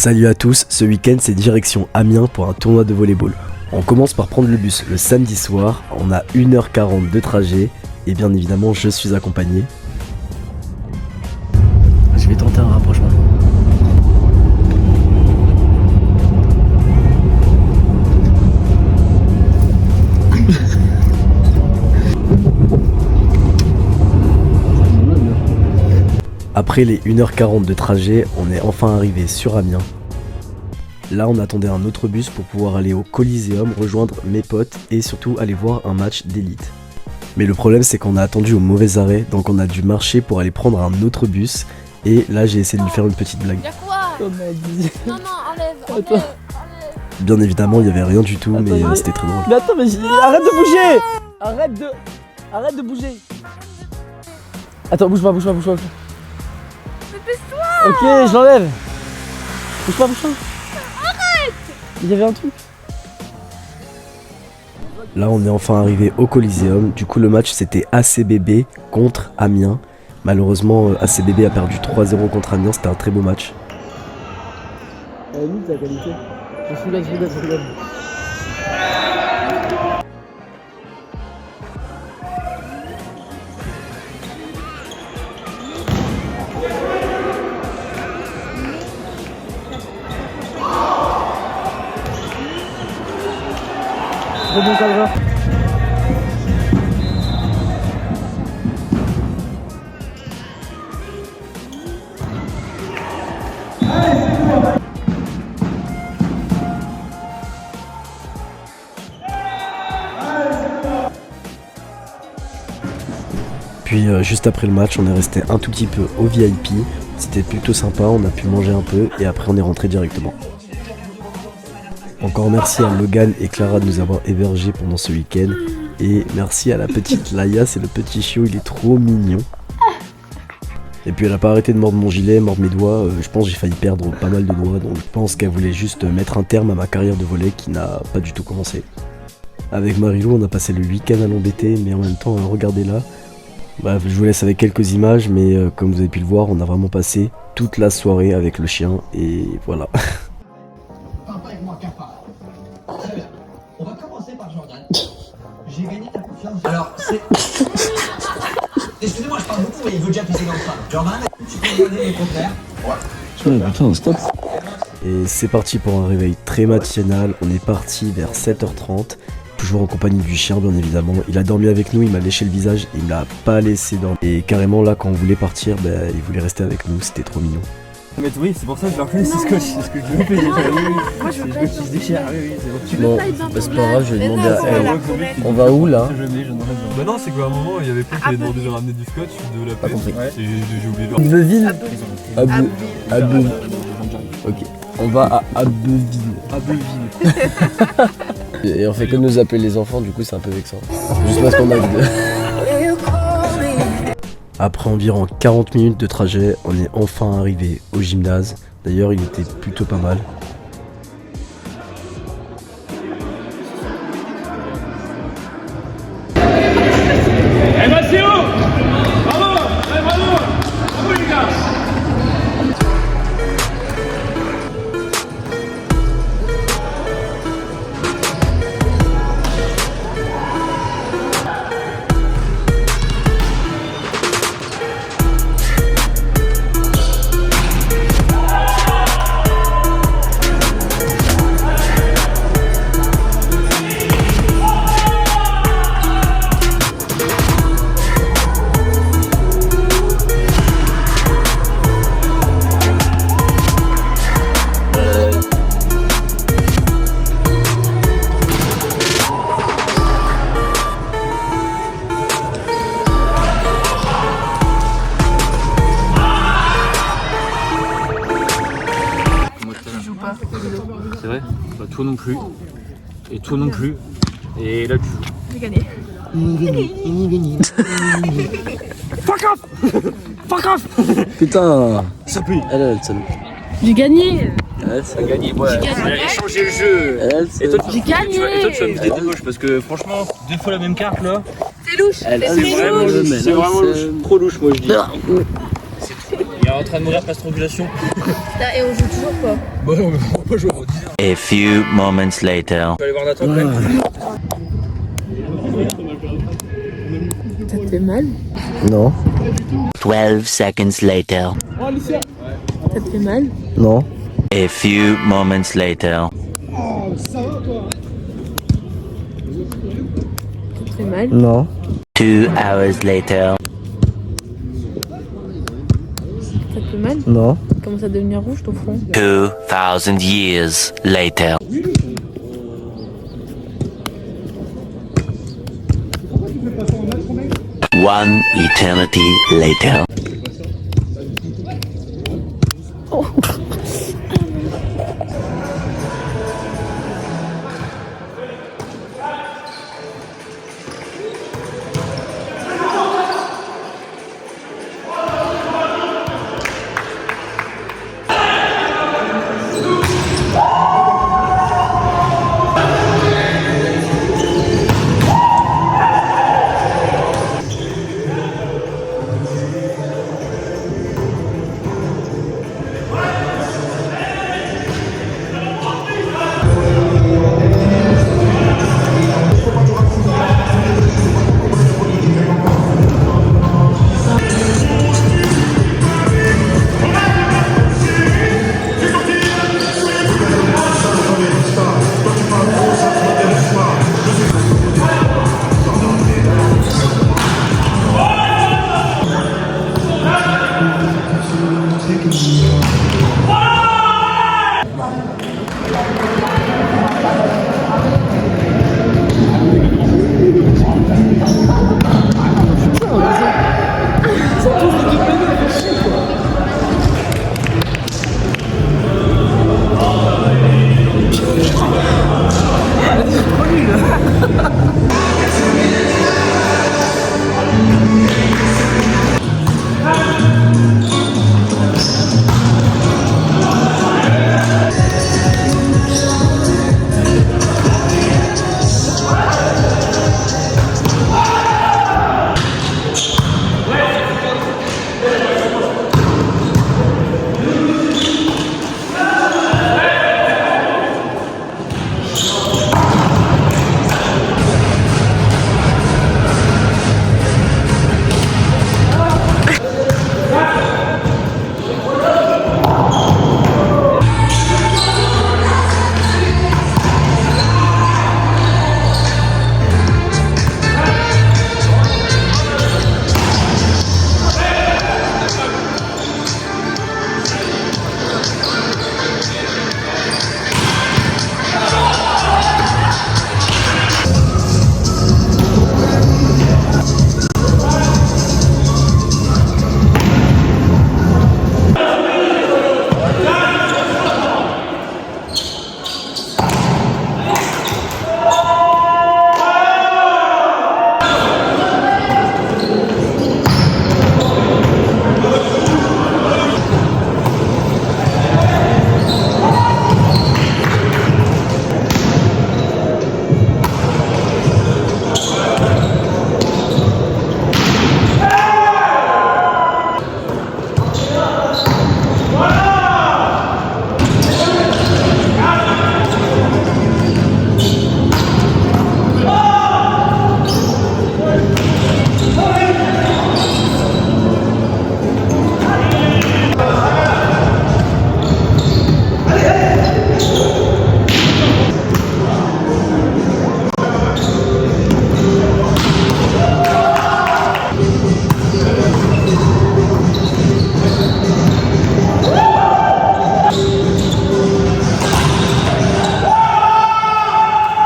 Salut à tous, ce week-end c'est direction Amiens pour un tournoi de volleyball. On commence par prendre le bus le samedi soir, on a 1h40 de trajet et bien évidemment je suis accompagné. Je vais tenter un rapprochement. Après les 1h40 de trajet, on est enfin arrivé sur Amiens. Là on attendait un autre bus pour pouvoir aller au Coliseum, rejoindre mes potes et surtout aller voir un match d'élite. Mais le problème c'est qu'on a attendu au mauvais arrêt, donc on a dû marcher pour aller prendre un autre bus. Et là j'ai essayé de lui faire une petite blague. Y'a quoi? Non, enlève. Bien évidemment il n'y avait rien du tout, mais c'était très drôle. Mais attends, mais arrête de bouger! Arrête de bouger! Attends, bouge pas. Dépêche-toi! Ok, je l'enlève! Bouge pas! Arrête! Il y avait un truc. Là on est enfin arrivé au Coliseum, du coup le match c'était ACBB contre Amiens. Malheureusement ACBB a perdu 3-0 contre Amiens, c'était un très beau match. Elle est nulle ta qualité. Je regarde. Bon cadreur. Puis juste après le match on est resté un tout petit peu au VIP, c'était plutôt sympa, on a pu manger un peu et après on est rentré directement. Encore merci à Logan et Clara de nous avoir hébergés pendant ce week-end. Et merci à la petite Laïa, c'est le petit chiot, il est trop mignon. Et puis elle a pas arrêté de mordre mon gilet, mordre mes doigts, je pense que j'ai failli perdre pas mal de doigts. Donc je pense qu'elle voulait juste mettre un terme à ma carrière de volley qui n'a pas du tout commencé. Avec Marilou on a passé le week-end à l'embêter, mais en même temps regardez là. Bref, je vous laisse avec quelques images, mais comme vous avez pu le voir, on a vraiment passé toute la soirée avec le chien et voilà. Papa et moi capable. Très bien. On va commencer par Jordan. J'ai gagné ta confiance. Alors, c'est. Excusez-moi, je parle beaucoup, mais il veut déjà pisser dans le train. Jordan, tu peux me donner le contraire? Ouais, putain, stop. Et c'est parti pour un réveil très matinal, on est parti vers 7h30, toujours en compagnie du chien bien évidemment. Il a dormi avec nous, il m'a léché le visage et il me l'a pas laissé dormir. Et carrément là quand on voulait partir, il voulait rester avec nous, c'était trop mignon. Mais oui, c'est pour ça que je leur fais ce scotch, c'est ce que je veux payer. Moi je veux pas être dans ce déchire. Ah oui, c'est bon. Tu veux pas être dans C'est pas grave, je vais demander à elle. elle. On va où là? J'en ai besoin. Bah non, c'est qu'à un moment, il y avait pas qui avait demandé de ramener du scotch, de la Pas paix. compris. Et j'ai oublié de leur. Abbeville. Abbeville. Ok. On va à Abbeville. Et on fait que nous appeler les enfants, du coup c'est un peu vexant. Juste parce qu'on a envie de... Après environ 40 minutes de trajet, on est enfin arrivé au gymnase. D'ailleurs il était plutôt pas mal. Eh ben c'est haut! Bravo! Ouais, bravo! Bravo les gars! C'est vrai? Bah toi non plus. Et toi non plus. Et là tu joues. J'ai gagné. Fuck off! Putain. Ça pue! J'ai gagné. T'as gagné, ouais. J'ai gagné. Elle a changé le jeu! Et toi, J'ai gagné. et toi tu vas me vider de gauche parce que franchement, 2 fois la même carte là. C'est louche. C'est vraiment louche. Trop louche moi je dis. Il y a en train de mourir par strangulation. Et on joue toujours pas. Bah non, mais pourquoi pas jouer au 10 A few moments later. Je vais aller voir Nathan quand même. Ça te fait mal? Non. 12 seconds later. Ça te fait mal? Non. A few moments later. Ça te fait mal? Non. 2 hours later. Ça te fait mal? Non. Commence à devenir rouge ton front. 2000 years later. One eternity later.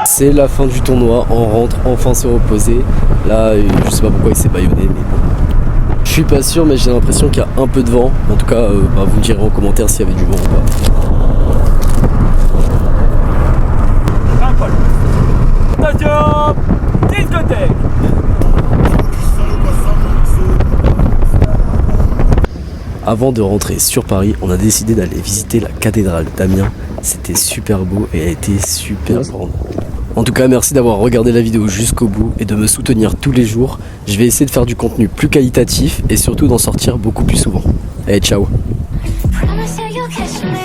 C'est la fin du tournoi, on rentre enfin se reposer. Là, je sais pas pourquoi il s'est bâillonné, mais bon. Je suis pas sûr, mais j'ai l'impression qu'il y a un peu de vent. En tout cas, vous me direz en commentaire s'il y avait du vent ou pas. Attention, discothèque. Avant de rentrer sur Paris, on a décidé d'aller visiter la cathédrale d'Amiens. C'était super beau et elle était super grande. En tout cas, merci d'avoir regardé la vidéo jusqu'au bout et de me soutenir tous les jours. Je vais essayer de faire du contenu plus qualitatif et surtout d'en sortir beaucoup plus souvent. Allez, ciao! Promise you you'll catch me.